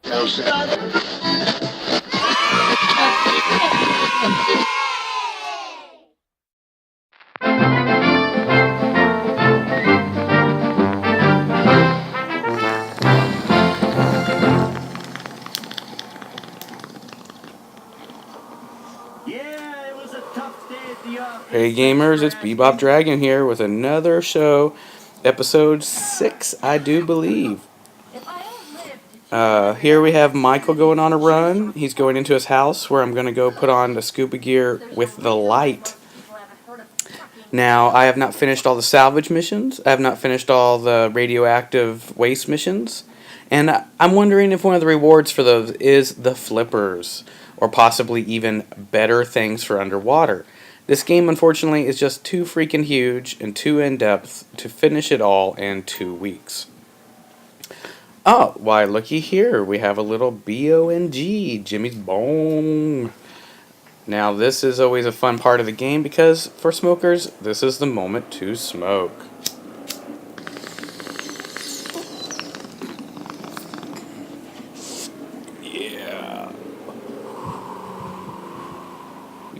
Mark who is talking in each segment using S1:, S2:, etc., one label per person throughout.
S1: Hey gamers, it's BebopDragon here with another show, episode 6, I do believe. Here we have Michael going on a run. He's going into his house where I'm going to go put on the scuba gear with the light. Now, I have not finished all the salvage missions. I have not finished all the radioactive waste missions. And I'm wondering if one of the rewards for those is the flippers, or possibly even better things for underwater. This game, unfortunately, is just too freaking huge and too in-depth to finish it all in 2 weeks. Oh, why, looky here. We have a little BONG, Jimmy's Bong. Now, this is always a fun part of the game because, for smokers, this is the moment to smoke.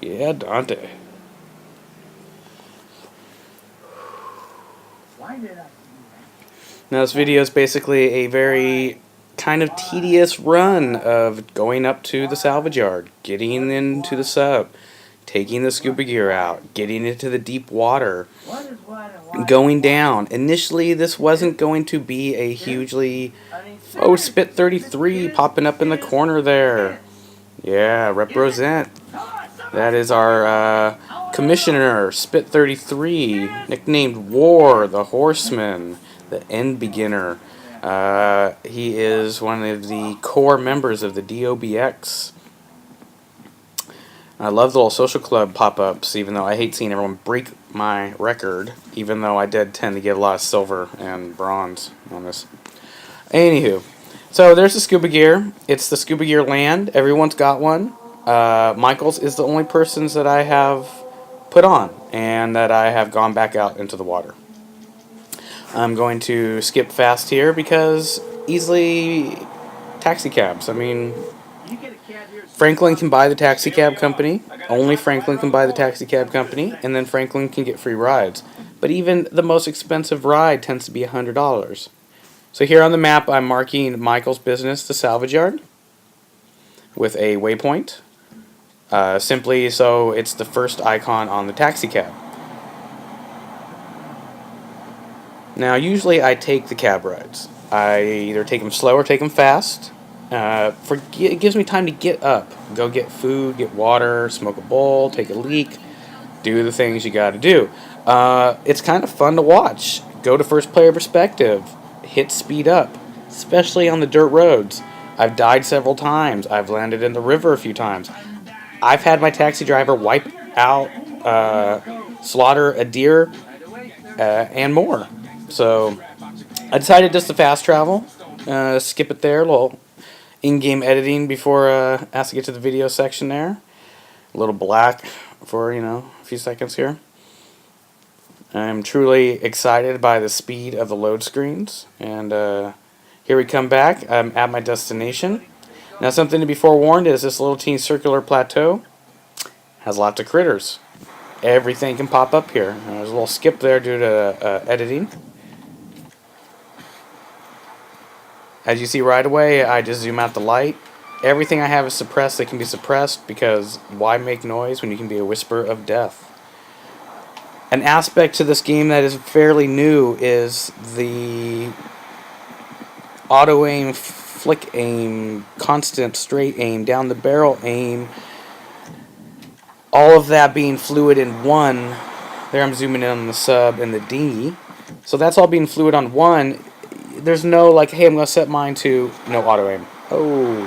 S1: Yeah, Dante. Now this video is basically a very kind of tedious run of going up to the salvage yard, getting into the sub, taking the scuba gear out, getting into the deep water, going down. Initially this wasn't going to be a hugely... Oh, Spit 33 popping up in the corner there. Yeah, represent. That is our commissioner, Spit 33, nicknamed War, the Horseman, the End Beginner. He is one of the core members of the DOBX. I love the little social club pop-ups, even though I hate seeing everyone break my record, even though I did tend to get a lot of silver and bronze on this. Anywho, so there's the scuba gear. It's the scuba gear land. Everyone's got one. Michael's is the only person's that I have put on and that I have gone back out into the water. I'm going to skip fast here because easily taxi cabs. I mean, Franklin can buy the taxi cab company. Only Franklin can buy the taxi cab company, and then Franklin can get free rides. But even the most expensive ride tends to be $100. So here on the map, I'm marking Michael's business, the salvage yard, with a waypoint. Simply so it's the first icon on the taxi cab. Now, usually I take the cab rides. I either take them slow or take them fast. It gives me time to get up, go get food, get water, smoke a bowl, take a leak, do the things you gotta do. It's kind of fun to watch. Go to first player perspective, hit speed up, especially on the dirt roads. I've died several times. I've landed in the river a few times. I've had my taxi driver wipe out, slaughter a deer, and more. So I decided just to fast travel, skip it there, a little in-game editing before I have to get to the video section there. A little black for, a few seconds here. I'm truly excited by the speed of the load screens. And here we come back. I'm at my destination. Now, something to be forewarned is this little teeny circular plateau has lots of critters. Everything can pop up here. There's a little skip there due to editing. As you see right away, I just zoom out the light. Everything I have is suppressed that can be suppressed because why make noise when you can be a whisper of death? An aspect to this game that is fairly new is the auto-aim, flick aim, constant straight aim, down the barrel aim, all of that being fluid in one. There I'm zooming in on the sub and the dinghy. So that's all being fluid on one. There's no like, hey, I'm going to set mine to no auto-aim. Oh,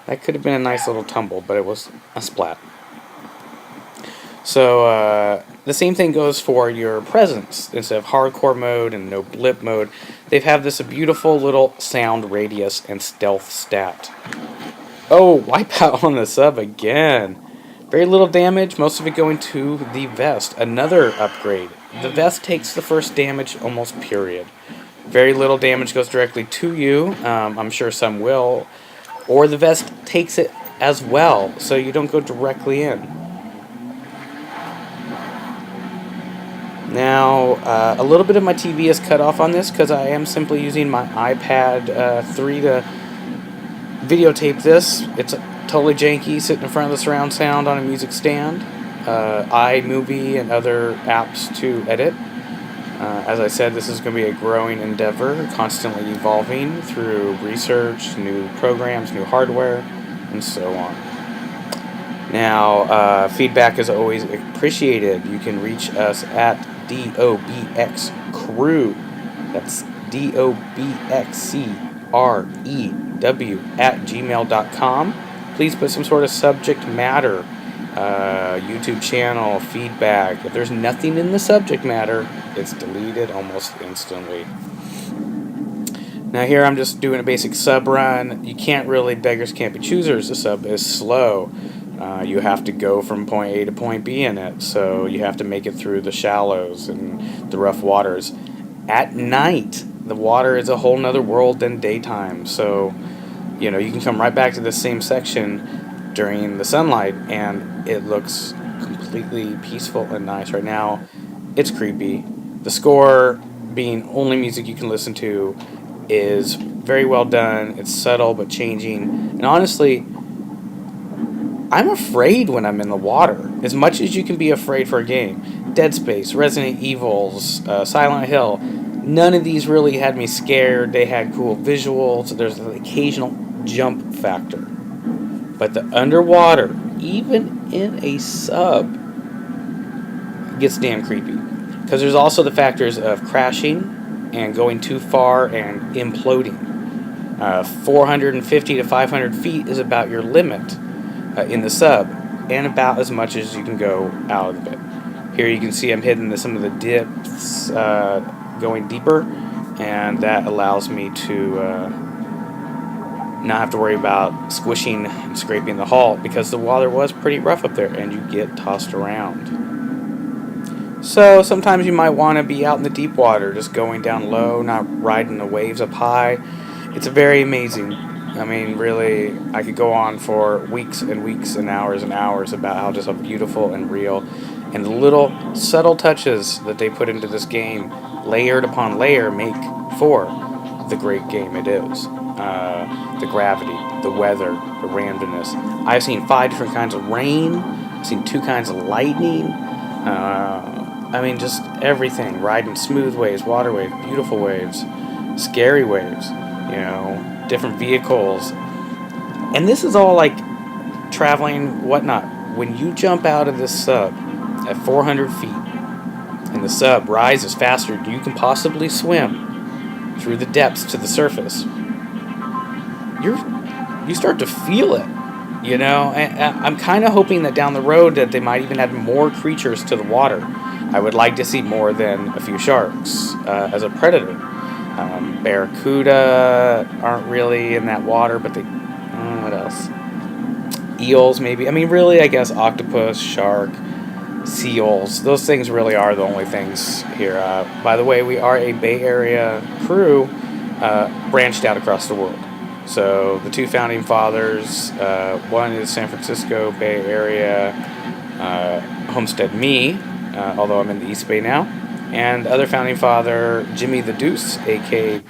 S1: that could have been a nice little tumble, but it was a splat. So the same thing goes for your presence. Instead of hardcore mode and no blip mode, they have this beautiful little sound radius and stealth stat. Oh, wipeout on the sub again. Very little damage, most of it going to the vest. Another upgrade. The vest takes the first damage almost period. Very little damage goes directly to you. I'm sure some will. Or the vest takes it as well, so you don't go directly in. Now, a little bit of my TV is cut off on this because I am simply using my iPad 3 to videotape this. It's totally janky, sitting in front of the surround sound on a music stand, iMovie, and other apps to edit. As I said, this is going to be a growing endeavor, constantly evolving through research, new programs, new hardware, and so on. Now, feedback is always appreciated. You can reach us at DOBX Crew. That's DOBXCREW @gmail.com. Please put some sort of subject matter, YouTube channel, feedback. If there's nothing in the subject matter, it's deleted almost instantly. Now here I'm just doing a basic sub run. You can't really, beggars can't be choosers. The sub is slow. You have to go from point A to point B in it, so you have to make it through the shallows and the rough waters. At night, the water is a whole nother world than daytime, so you can come right back to the same section during the sunlight, and it looks completely peaceful and nice. Right now, it's creepy. The score, being only music you can listen to, is very well done. It's subtle but changing, and honestly, I'm afraid when I'm in the water, as much as you can be afraid for a game. Dead Space, Resident Evils, Silent Hill, none of these really had me scared. They had cool visuals. There's an occasional jump factor. But the underwater, even in a sub, gets damn creepy. Because there's also the factors of crashing and going too far and imploding. 450 to 500 feet is about your limit in the sub, and about as much as you can go out of it. Here you can see I'm hitting some of the dips, going deeper, and that allows me to not have to worry about squishing and scraping the hull, because the water was pretty rough up there and you get tossed around. So sometimes you might want to be out in the deep water, just going down low, not riding the waves up high. It's very amazing. I mean, really, I could go on for weeks and weeks and hours about how just how beautiful and real, and the little subtle touches that they put into this game, layered upon layer, make for the great game it is. The gravity, the weather, the randomness. I've seen 5 different kinds of rain. I've seen 2 kinds of lightning. I mean, just everything. Riding smooth waves, water waves, beautiful waves, scary waves, different vehicles. And this is all like traveling, whatnot. When you jump out of this sub at 400 feet, and the sub rises faster than you can possibly swim through the depths to the surface, you start to feel it, And I'm kind of hoping that down the road that they might even add more creatures to the water. I would like to see more than a few sharks as a predator. Barracuda aren't really in that water, but they... what else? Eels, maybe. I mean, really, I guess octopus, shark, seals. Those things really are the only things here. By the way, we are a Bay Area crew branched out across the world. So the 2 founding fathers, one is San Francisco Bay Area, homestead me, although I'm in the East Bay now, and the other founding father, Jimmy the Deuce, a.k.a.